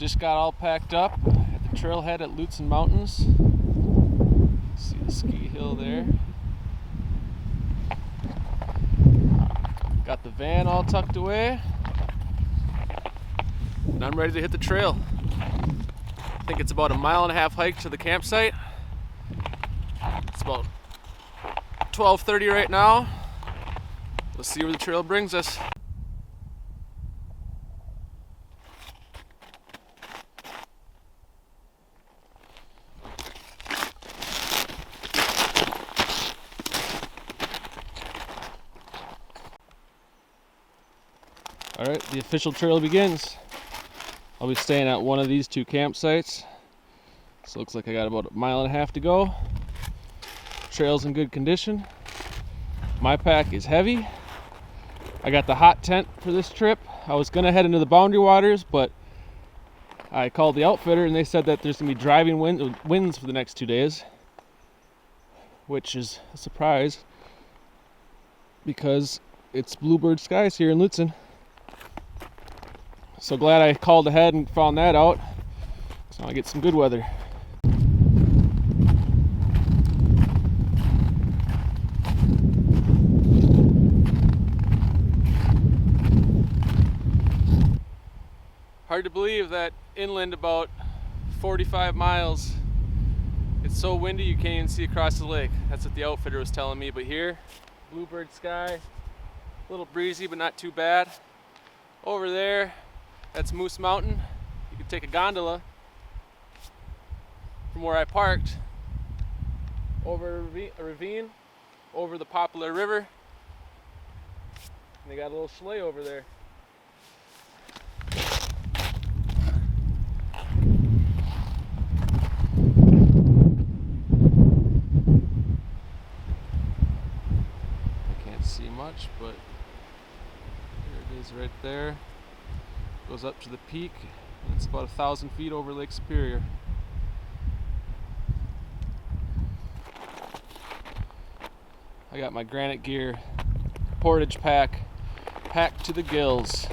Just got all packed up at the trailhead at Lutsen Mountains. See the ski hill there. Got the van all tucked away. And I'm ready to hit the trail. I think it's about a 1.5 mile hike to the campsite. It's about 12:30 right now. Let's see where the trail brings us. Alright, the official trail begins. I'll be staying at one of these two campsites. So it looks like I got about 1.5 miles to go. Trail's in good condition. My pack is heavy. I got the hot tent for this trip. I was gonna head into the Boundary Waters, but I called the outfitter and they said that there's gonna be driving winds for the next 2 days, which is a surprise because it's bluebird skies here in Lutsen. So glad I called ahead and found that out. So now I get some good weather. Hard to believe that inland about 45 miles, it's so windy you can't even see across the lake. That's what the outfitter was telling me. But here, bluebird sky, a little breezy but not too bad. Over there, that's Moose Mountain. You can take a gondola from where I parked over a ravine, over the Poplar River. And they got a little sleigh over there. I can't see much, but there it is right there. Goes up to the peak, and it's about 1,000 feet over Lake Superior. I got my granite gear, portage pack, packed to the gills.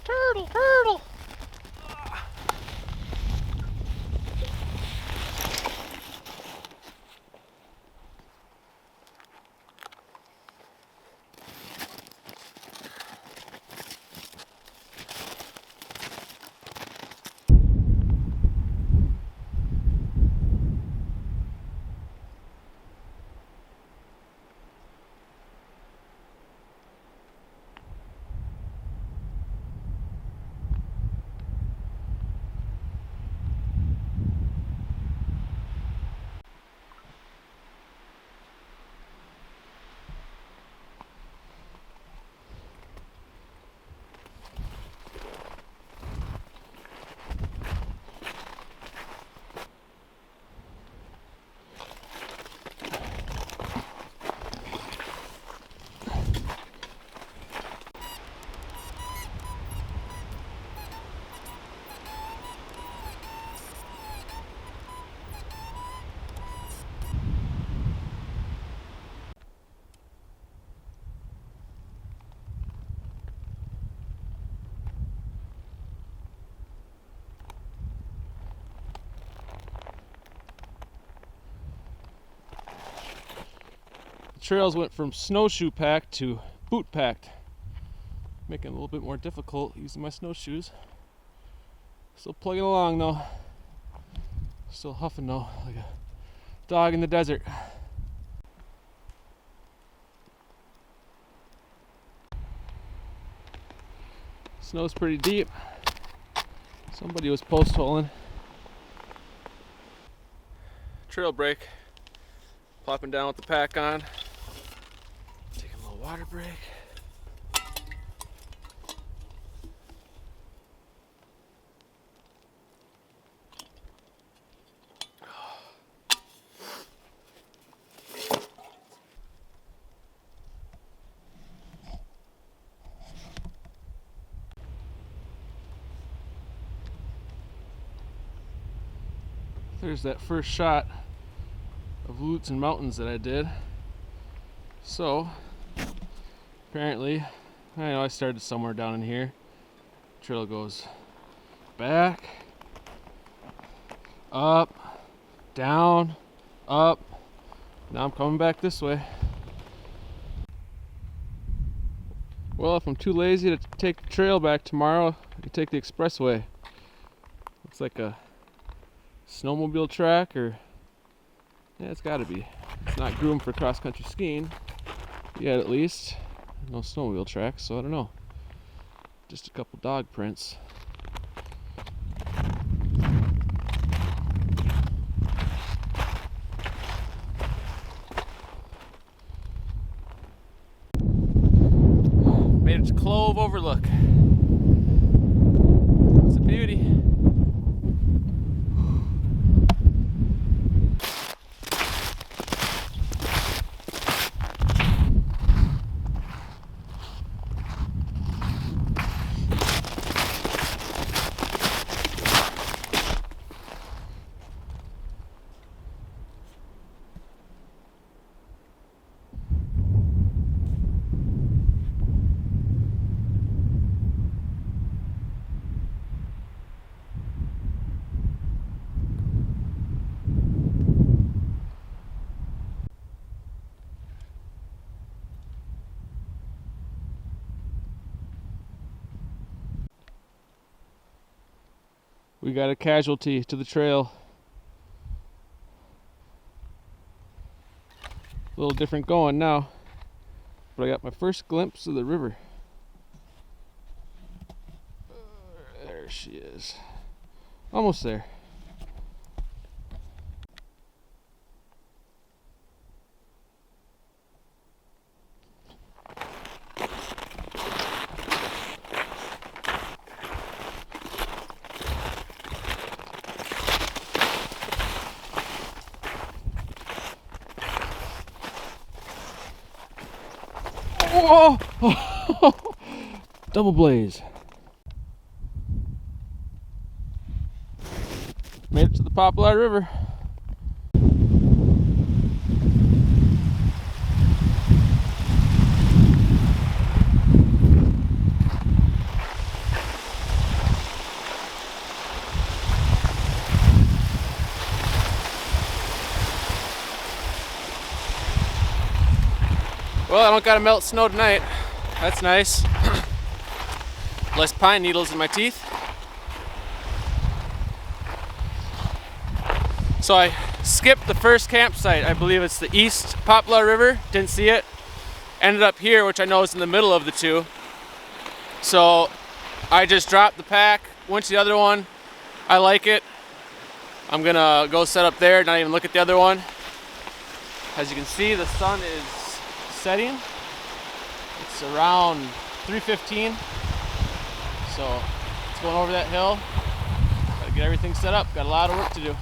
Turtle! Trails went from snowshoe packed to boot packed, making it a little bit more difficult using my snowshoes. Still plugging along though. Still huffing though, like a dog in the desert. Snow's pretty deep. Somebody was post holing. Trail break. Plopping down with the pack on. Taking a little water break. There's that first shot of Lutz and Mountains that I did. So apparently, I know I started somewhere down in here. Trail goes back, up, down, up. Now I'm coming back this way. Well, if I'm too lazy to take the trail back tomorrow, I can take the expressway. Looks like a snowmobile track, or yeah, it's gotta be. It's not groomed for cross-country skiing yet, at least. No snowmobile tracks, so I don't know. Just a couple dog prints. Made it to Clove Overlook. It's a beauty. We got a casualty to the trail. A little different going now, but I got my first glimpse of the river. There she is. Almost there. Whoa! Double blaze. Made it to the Poplar River. Well, I don't gotta melt snow tonight. That's nice. Less pine needles in my teeth. So I skipped the first campsite. I believe it's the East Poplar River. Didn't see it. Ended up here, which I know is in the middle of the two. So I just dropped the pack, went to the other one. I like it. I'm gonna go set up there, not even look at the other one. As you can see, the sun is setting. It's around 3:15, so it's going over that hill. Gotta get everything set up. Got a lot of work to do.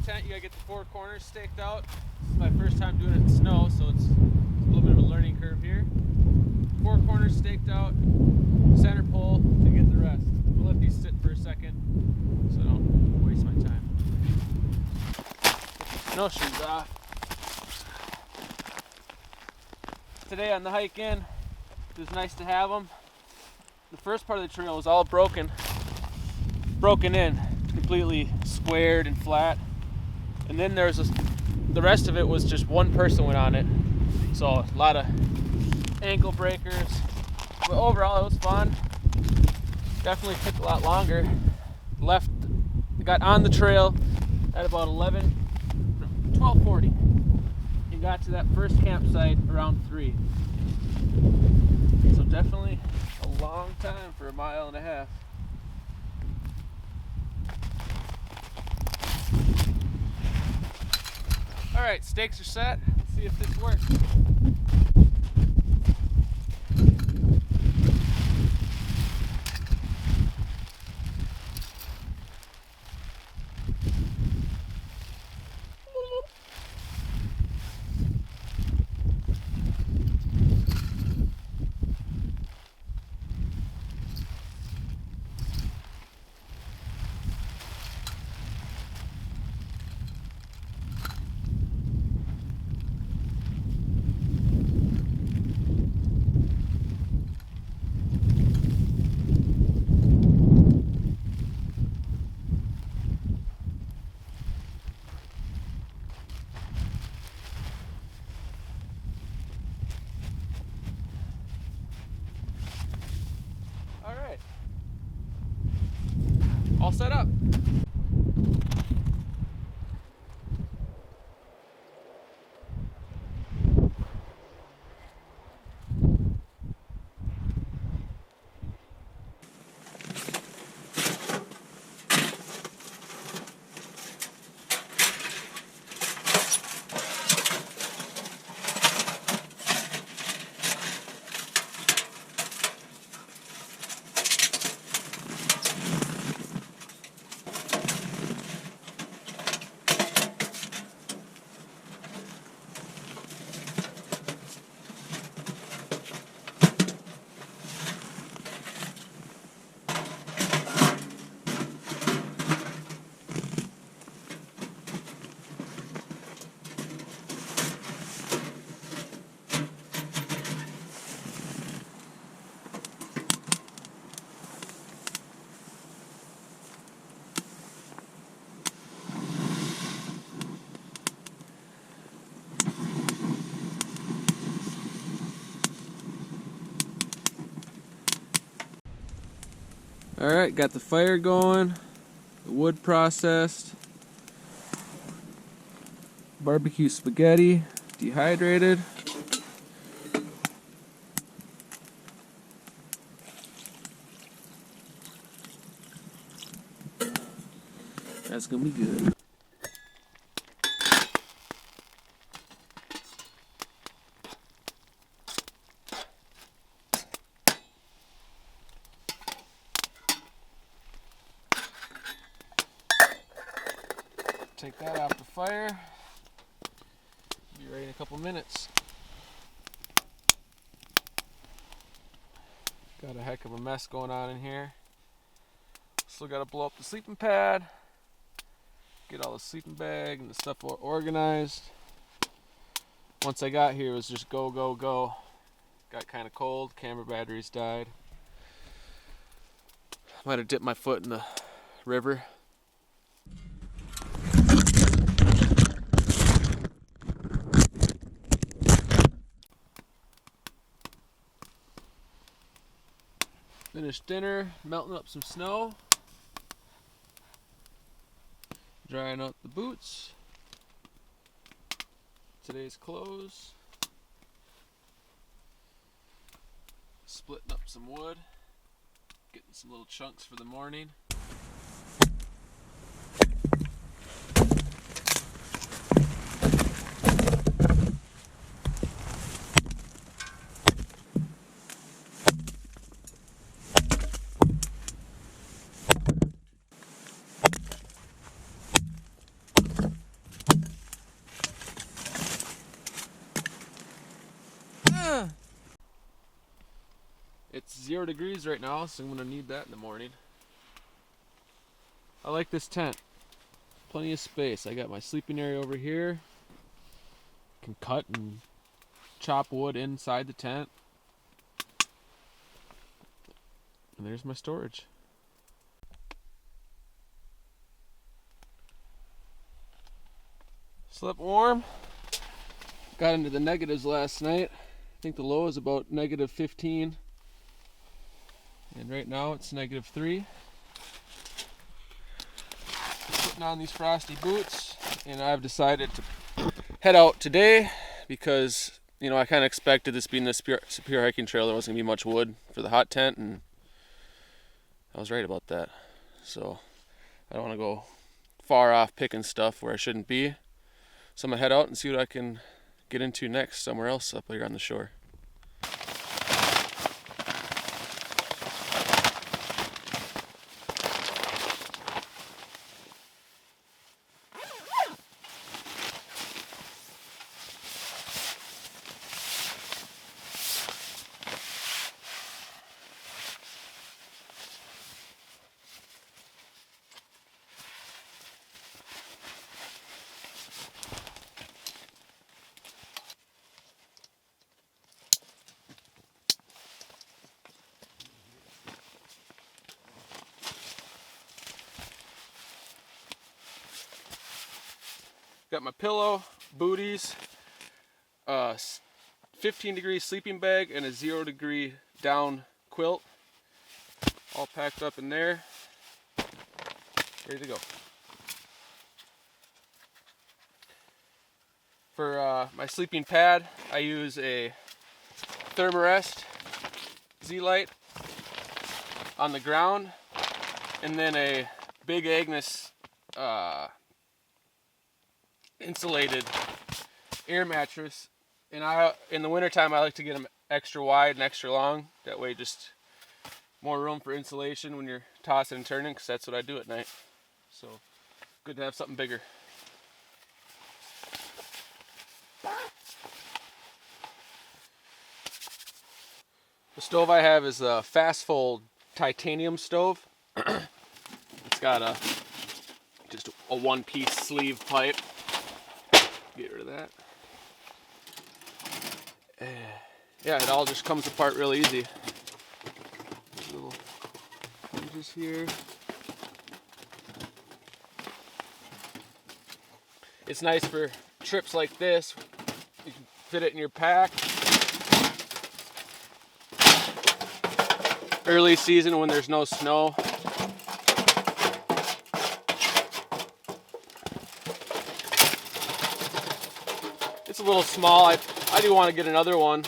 tent, you gotta get the 4 corners staked out. This is my first time doing it in snow, so it's a little bit of a learning curve here. 4 corners staked out, center pole to get the rest. We'll let these sit for a second so I don't waste my time. Get the snowshoes off. Today on the hike in, it was nice to have them. The first part of the trail was all broken in, completely squared and flat. And then there's the rest of it was just one person went on it. So a lot of ankle breakers. But overall it was fun. Definitely took a lot longer. Got on the trail at about 12:40. And got to that first campsite around 3. So definitely a long time for 1.5 miles. Alright, stakes are set. Let's see if this works. Alright. All set up. Alright, got the fire going, the wood processed, barbecue spaghetti, dehydrated. That's gonna be good. Take that off the fire. Be ready in a couple minutes. Got a heck of a mess going on in here. Still got to blow up the sleeping pad. Get all the sleeping bag and the stuff organized. Once I got here, it was just go, go, go. Got kind of cold. Camera batteries died. Might have dipped my foot in the river. Finished dinner, melting up some snow, drying out the boots, today's clothes, splitting up some wood, getting some little chunks for the morning. degrees right now, so I'm gonna need that in the morning. I like this tent. Plenty of space. I got my sleeping area over here. Can cut and chop wood inside the tent. And there's my storage. Slept warm. Got into the negatives last night. I think the low is about -15. And right now it's -3. Putting on these frosty boots, and I've decided to head out today because, you know, I kind of expected this being the Superior hiking trail there wasn't going to be much wood for the hot tent, and I was right about that. So I don't want to go far off picking stuff where I shouldn't be. So I'm going to head out and see what I can get into next somewhere else up here on the shore. Got my pillow, booties, 15-degree sleeping bag, and a 0-degree down quilt. All packed up in there. Ready to go. For my sleeping pad, I use a Thermarest Z-Lite on the ground, and then a Big Agnes insulated air mattress. And in the wintertime I like to get them extra wide and extra long. That way just more room for insulation when you're tossing and turning, because that's what I do at night. So good to have something bigger. The stove I have is a fast fold titanium stove. It's got just a one-piece sleeve pipe. Get rid of that. Yeah, it all just comes apart real easy. Little hinges here. It's nice for trips like this. You can fit it in your pack. Early season when there's no snow. It's a little small. I do want to get another one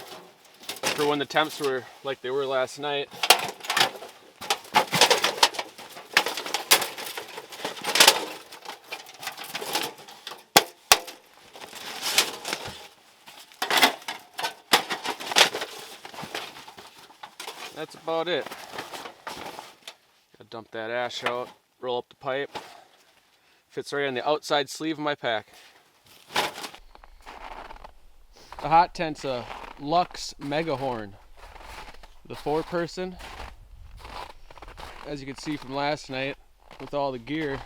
for when the temps were like they were last night. That's about it. Gotta dump that ash out, roll up the pipe. Fits right on the outside sleeve of my pack. The hot tent's a Luxe megahorn. The 4-person. As you can see from last night, with all the gear,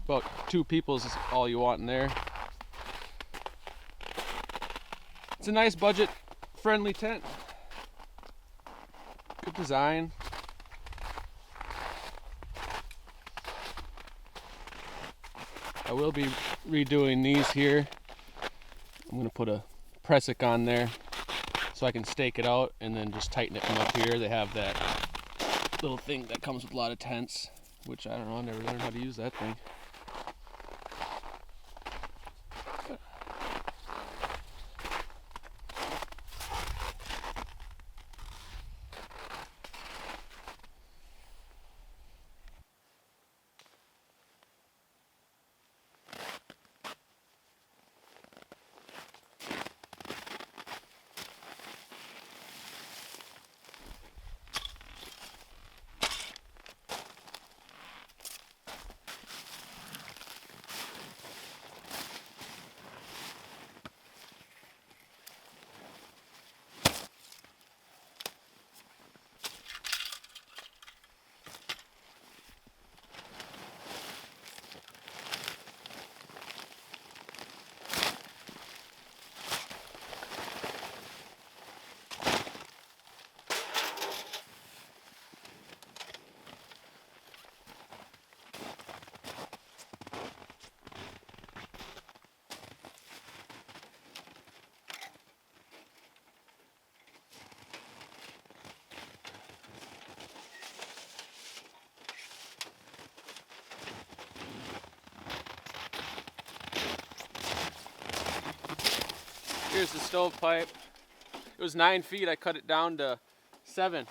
about 2 people is all you want in there. It's a nice budget-friendly tent. Good design. I will be redoing these here. I'm going to put a pressic on there so I can stake it out and then just tighten it from up here. They have that little thing that comes with a lot of tents, which I don't know, I never learned how to use that thing. Here's the stovepipe. It was 9 feet. I cut it down to 7,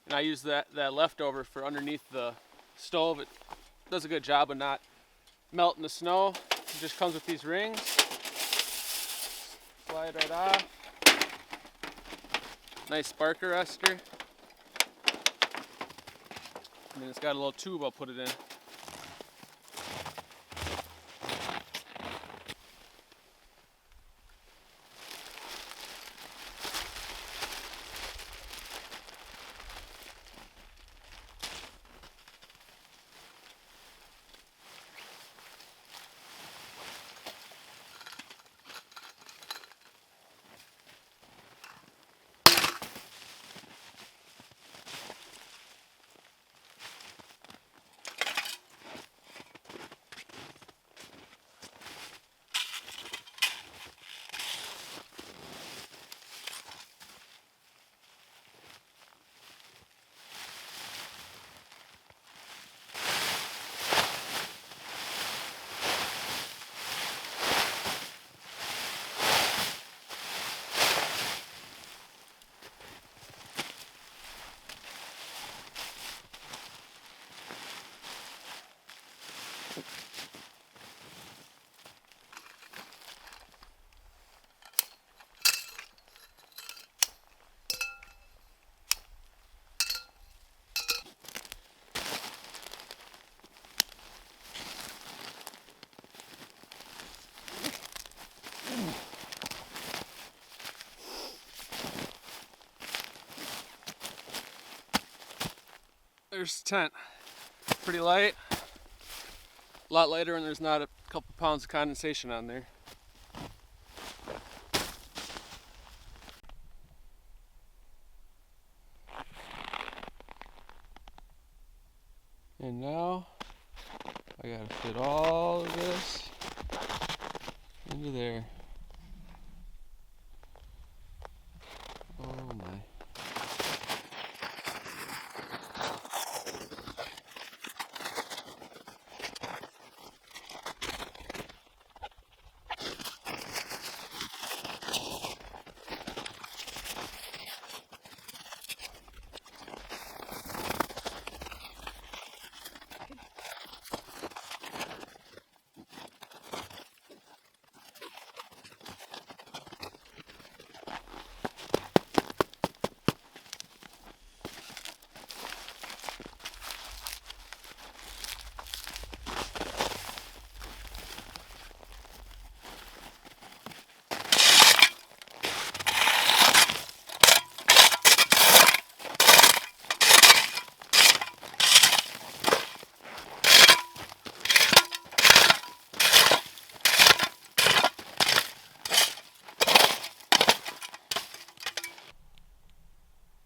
and I used that leftover for underneath the stove. It does a good job of not melting the snow. It just comes with these rings. Slide right off. Nice spark arrestor. And then it's got a little tube I'll put it in. There's the tent. Pretty light. A lot lighter when there's not a couple pounds of condensation on there. And now I gotta fit all of this into there. Oh my.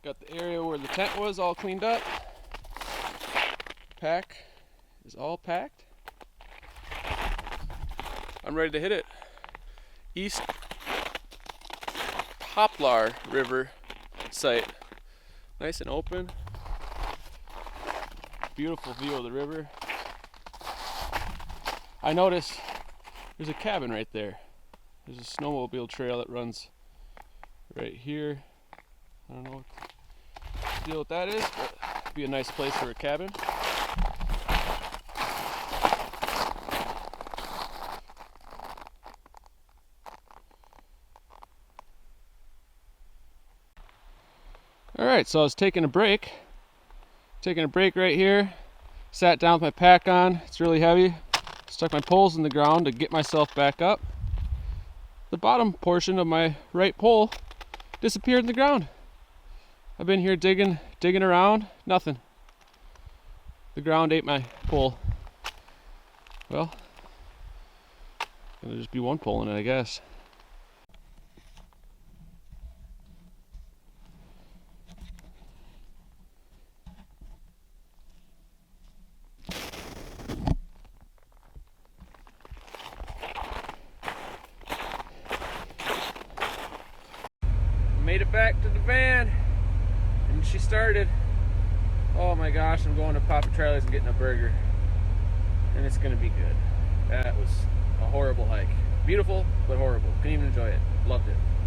Got the area where the tent was all cleaned up. Pack is all packed. I'm ready to hit it. East Poplar River site. Nice and open. Beautiful view of the river. I noticed there's a cabin right there. There's a snowmobile trail that runs right here. I don't know what the deal with that is, but it'd be a nice place for a cabin. Alright, so I was taking a break right here. Sat down with my pack on. It's really heavy. Stuck my poles in the ground to get myself back up. The bottom portion of my right pole disappeared in the ground. I've been here digging around, nothing. The ground ate my pole. Well, gonna just be one pole in it, I guess. Made it back to the van, and she started. Oh my gosh, I'm going to Papa Charlie's and getting a burger, and it's gonna be good. That was a horrible hike. Beautiful, but horrible. Couldn't even enjoy it. Loved it.